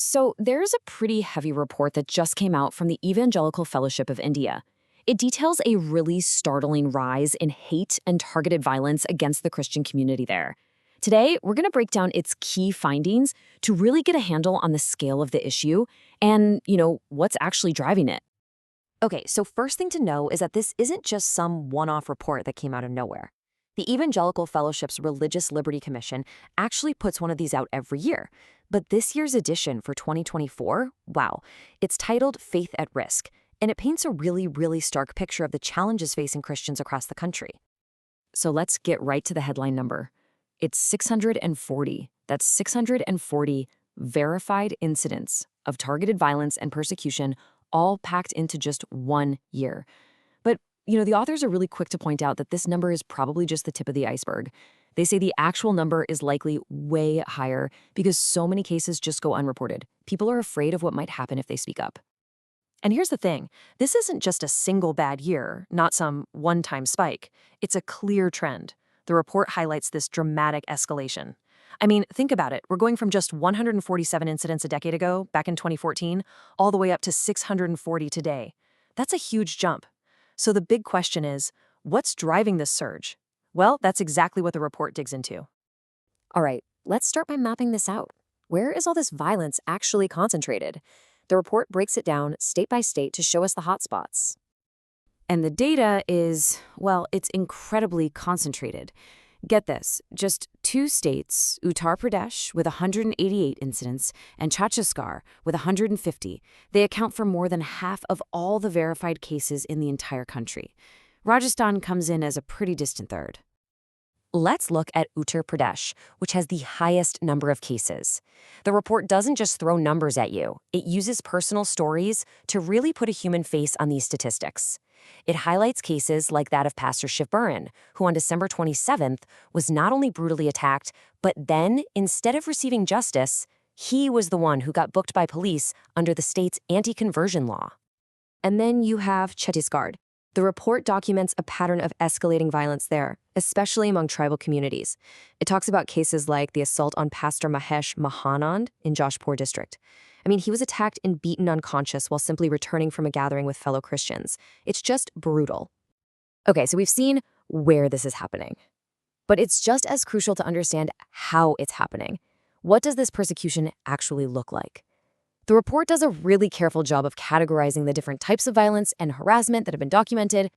So there's a pretty heavy report that just came out from the Evangelical Fellowship of India. It details a really startling rise in hate and targeted violence against the Christian community there. Today, we're going to break down its key findings to really get a handle on the scale of the issue and, what's actually driving it. Okay, so first thing to know is that this isn't just some one-off report that came out of nowhere. The Evangelical Fellowship's Religious Liberty Commission actually puts one of these out every year. But this year's edition for 2024, wow, it's titled Faith at Risk, and it paints a really stark picture of the challenges facing Christians across the country. So let's get right to the headline number. It's 640. That's 640 verified incidents of targeted violence and persecution, all packed into just 1 year. But, the authors are really quick to point out that this number is probably just the tip of the iceberg. They say the actual number is likely way higher because so many cases just go unreported. People are afraid of what might happen if they speak up. And here's the thing, this isn't just a single bad year, not some one-time spike. It's a clear trend. The report highlights this dramatic escalation. I mean, think about it. We're going from just 147 incidents a decade ago, back in 2014, all the way up to 640 today. That's a huge jump. So the big question is, what's driving this surge? Well, that's exactly what the report digs into. All right, let's start by mapping this out. Where is all this violence actually concentrated? The report breaks it down state by state to show us the hotspots. And the data is, well, it's incredibly concentrated. Get this, just 2 states, Uttar Pradesh with 188 incidents and Chhattisgarh with 150, they account for more than half of all the verified cases in the entire country. Rajasthan comes in as a pretty distant third. Let's look at Uttar Pradesh, which has the highest number of cases. The report doesn't just throw numbers at you. It uses personal stories to really put a human face on these statistics. It highlights cases like that of Pastor Shiv Burhan, who on December 27th was not only brutally attacked, but then, instead of receiving justice, he was the one who got booked by police under the state's anti-conversion law. And then you have Chhattisgarh. The report documents a pattern of escalating violence there, especially among tribal communities. It talks about cases like the assault on Pastor Mahesh Mahanand in Joshpur district. I mean, he was attacked and beaten unconscious while simply returning from a gathering with fellow Christians. It's just brutal. Okay, so we've seen where this is happening. But it's just as crucial to understand how it's happening. What does this persecution actually look like? The report does a really careful job of categorizing the different types of violence and harassment that have been documented.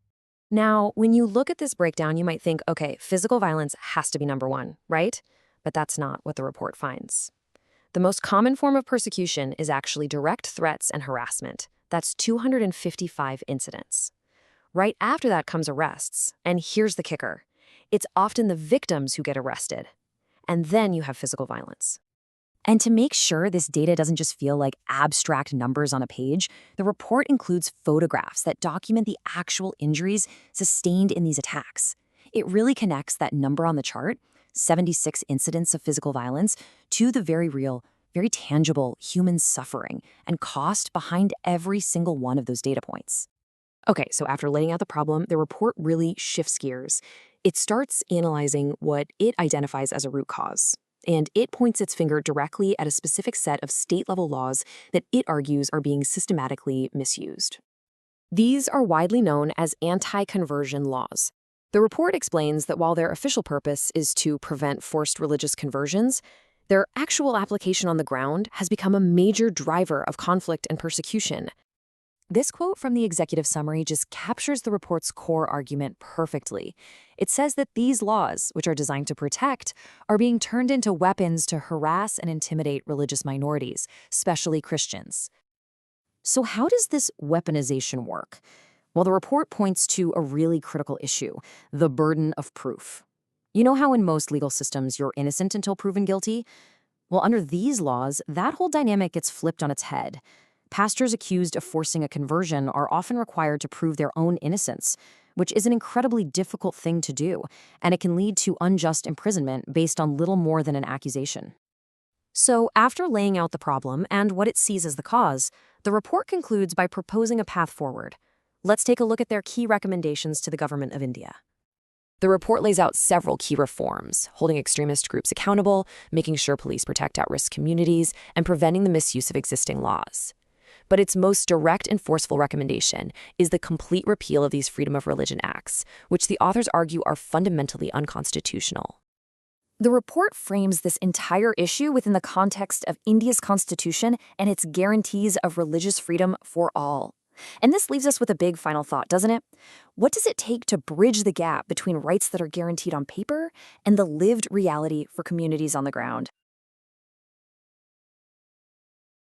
Now, when you look at this breakdown, you might think, okay, physical violence has to be number 1, right? But that's not what the report finds. The most common form of persecution is actually direct threats and harassment. That's 255 incidents. Right after that comes arrests, and here's the kicker. It's often the victims who get arrested. And then you have physical violence. And to make sure this data doesn't just feel like abstract numbers on a page, the report includes photographs that document the actual injuries sustained in these attacks. It really connects that number on the chart, 76 incidents of physical violence, to the very real, very tangible human suffering and cost behind every single one of those data points. Okay, so after laying out the problem, the report really shifts gears. It starts analyzing what it identifies as a root cause. And it points its finger directly at a specific set of state-level laws that it argues are being systematically misused. These are widely known as anti-conversion laws. The report explains that while their official purpose is to prevent forced religious conversions, their actual application on the ground has become a major driver of conflict and persecution. This quote from the executive summary just captures the report's core argument perfectly. It says that these laws, which are designed to protect, are being turned into weapons to harass and intimidate religious minorities, especially Christians. So how does this weaponization work? Well, the report points to a really critical issue, the burden of proof. You know how in most legal systems you're innocent until proven guilty? Well, under these laws, that whole dynamic gets flipped on its head. Pastors accused of forcing a conversion are often required to prove their own innocence, which is an incredibly difficult thing to do, and it can lead to unjust imprisonment based on little more than an accusation. So, after laying out the problem and what it sees as the cause, the report concludes by proposing a path forward. Let's take a look at their key recommendations to the government of India. The report lays out several key reforms, holding extremist groups accountable, making sure police protect at-risk communities, and preventing the misuse of existing laws. But its most direct and forceful recommendation is the complete repeal of these freedom of religion acts, which the authors argue are fundamentally unconstitutional. The report frames this entire issue within the context of India's constitution and its guarantees of religious freedom for all. And this leaves us with a big final thought, doesn't it? What does it take to bridge the gap between rights that are guaranteed on paper and the lived reality for communities on the ground?